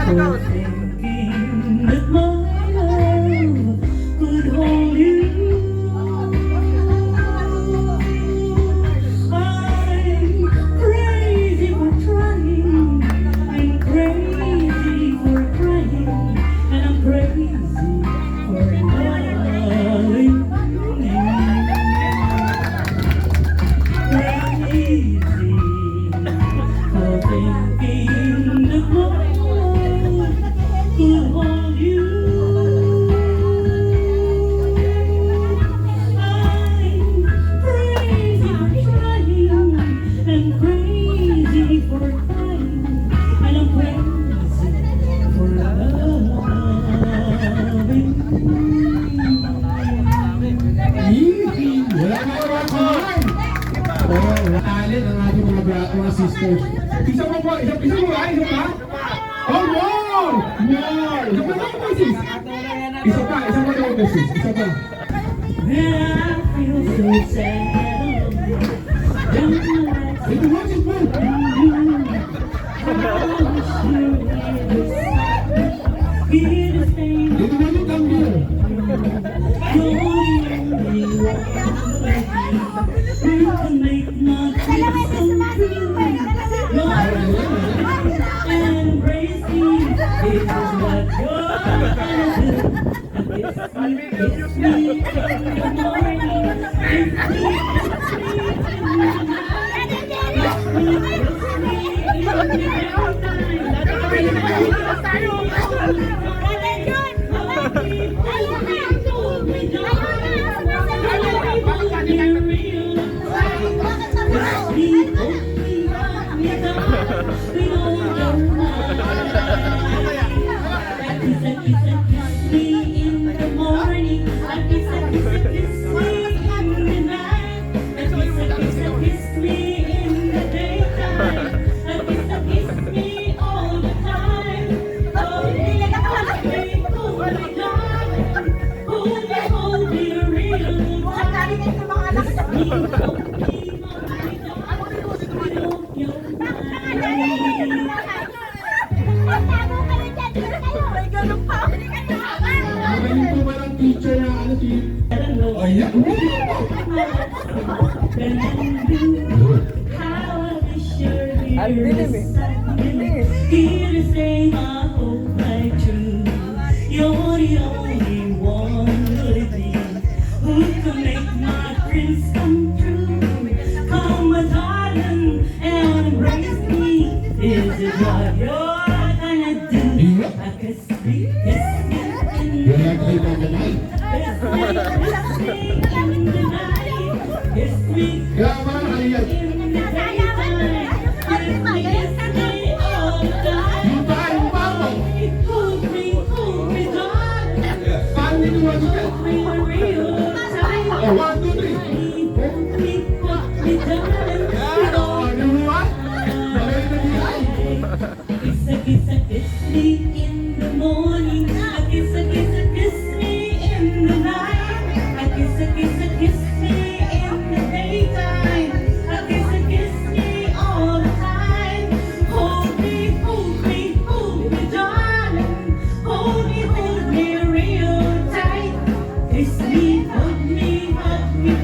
thinking that my love could hold you. I'm crazy for trying, I'm crazy for crying, and I'm crazy for loving you. Crazy for thinking that my love could hold you. I'm crazy for trying, and crazy for crying, and I'm crazy for loving Easy! Wala na naman kumain! Oo, alin ang ating mga sisters. Isa mo po, isa mo ba? Isa pa? Oh, more! More! Isa pa daw po, sis! Isa pa daw po, sis! Isa pa. when I feel so sad. Don't like Ito mo, sis mo! hear the same. Ito mo, sis lang mo! You can make my dreams come true. And embrace me. This is what you're gonna do. It's me in the morning. It's me in the morning, kiss me in the night, kiss me in the daytime, kiss me all the time. Hold me, darling, hold me real tight. Magaling po ba ng teacher na ano si... Ayan! Ang dilim eh. Hear the same, I hope like true. You're the only one with me who can make my dreams come true. Come, my darling, and embrace me. Is it what you're gonna do? I kiss me in the Wala kayo pa ganay. kiss me Kaya mga kaliyan. in the daytime. Yung pa mo! Hold me, darling. Paano nito mo siya? Hold me real tight. Oh, 1, 2, 3! Hold me, darling. Ano mo? Magaling na di ay! Kiss me in the morning. Kiss me in the night. Kiss me in the daytime. Kiss me all the time. Hold me, darling. Hold me real tight. Kiss me, hug me,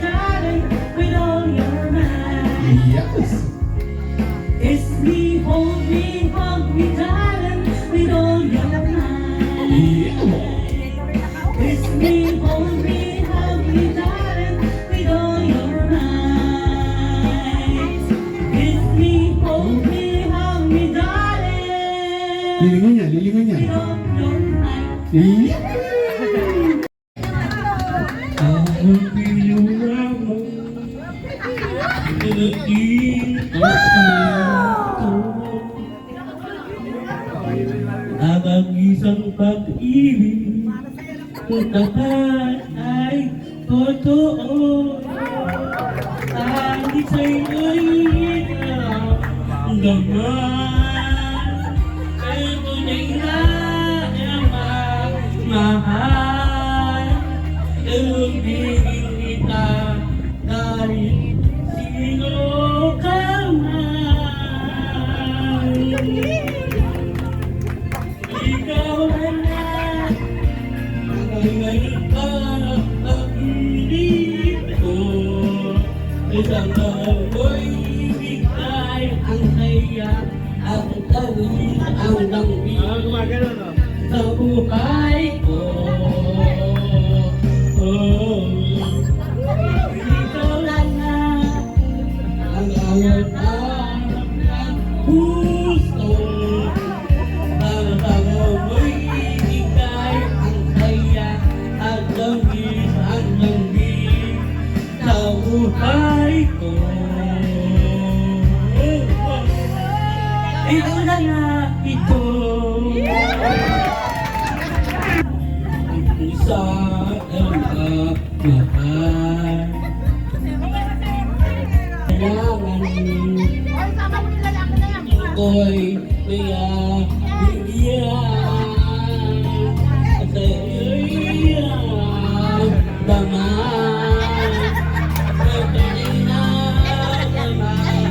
darling, with all your might. Yes! Kiss me, hold me, hug me, darling, with all your might. Kiss me, hold me, hug me, darling, with all your might. Kiss me, hold me, hug me, darling, Lilingon yan, lilingon yan. with all your might. Ang iyong ramo, naging Ang isang pag-ibig kung tapat ay totoo. Ang isa'y naman. Ito na'y mahal. Ibigin kita kahit sino ka man. Sana mo'y bigay ang kaya at tawin ang langit sa buhay ko. Ikaw lang na ang alam ng puso. Sana mo'y bigay ang kaya at tawin ang langit sa buhay ko. Ikaw na nga ito. Isa ang mahal. Kailangan ako'y kaya bigyan sa iyong damay. Pagkali na damay,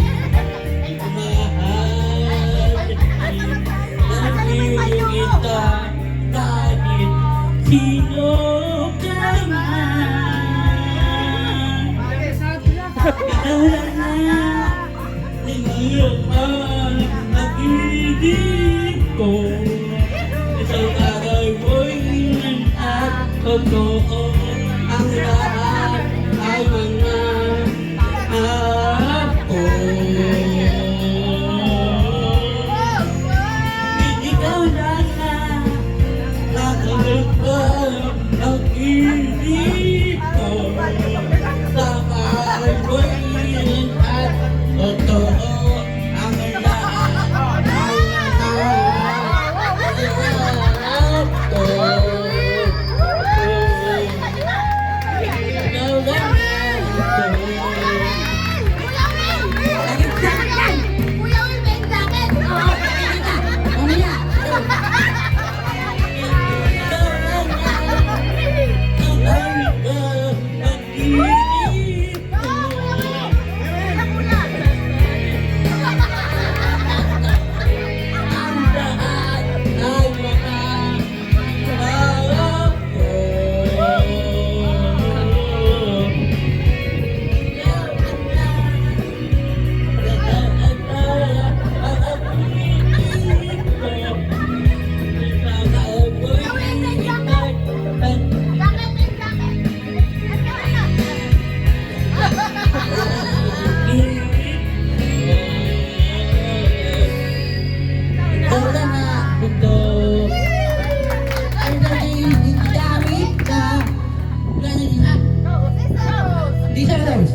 mahal nagiging kita kahit sino ka man. Ikaw lang na nilalaman nag-ibig ko. Isang araw mo'y at totoo ang lahat ay mga ako. Ikaw lang na nakalagay ang ibig ko. Sa araw mo'y at totoo ang lahat ay mga ako. Ikaw lang na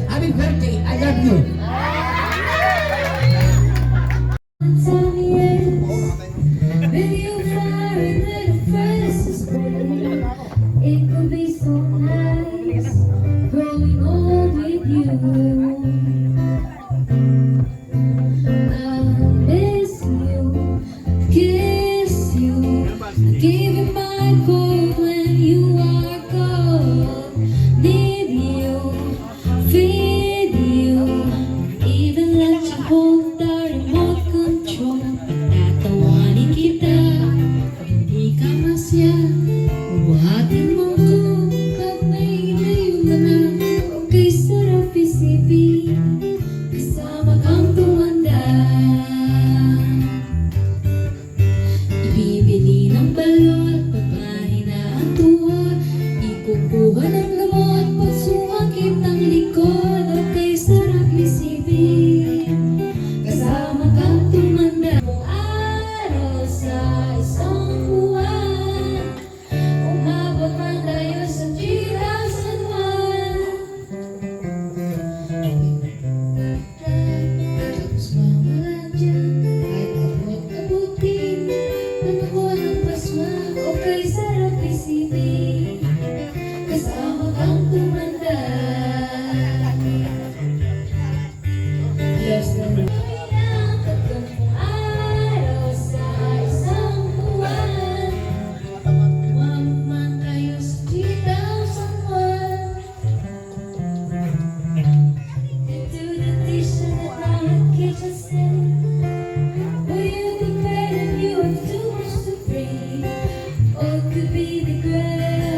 happy birthday, I love you. When you find that the first is burning, it could be so nice growing old with you. I miss you, kiss you, give you my cold when you are gone. Need you, feed you, even let you hold the remote control. Tatawanin kita, hindi ka masya. Buhatin mo ko pag may ilayo ka na. Okay, sarap isipin, kasama kang tumanda. Ibibili ng balot, pagmahina ang tuwa. Ikukuha ng gamot, pagsumakit ng likod. Okay, sarap isipin, kasama kang tumanda. Kung araw sa isang buwan, umabot man tayo sa 3,001. Tapos mawala dyan, kahit abot-abutin, panahon ng pasma. Okay, sarap isipin, kasama kang tumanda. Yes, ang tatlong araw sa isang buwan. Umabot man tayo sa 3,001. Into the t-shirt at my kitchen stand. Will you be glad if you have too much to bring? Or it could be the ground.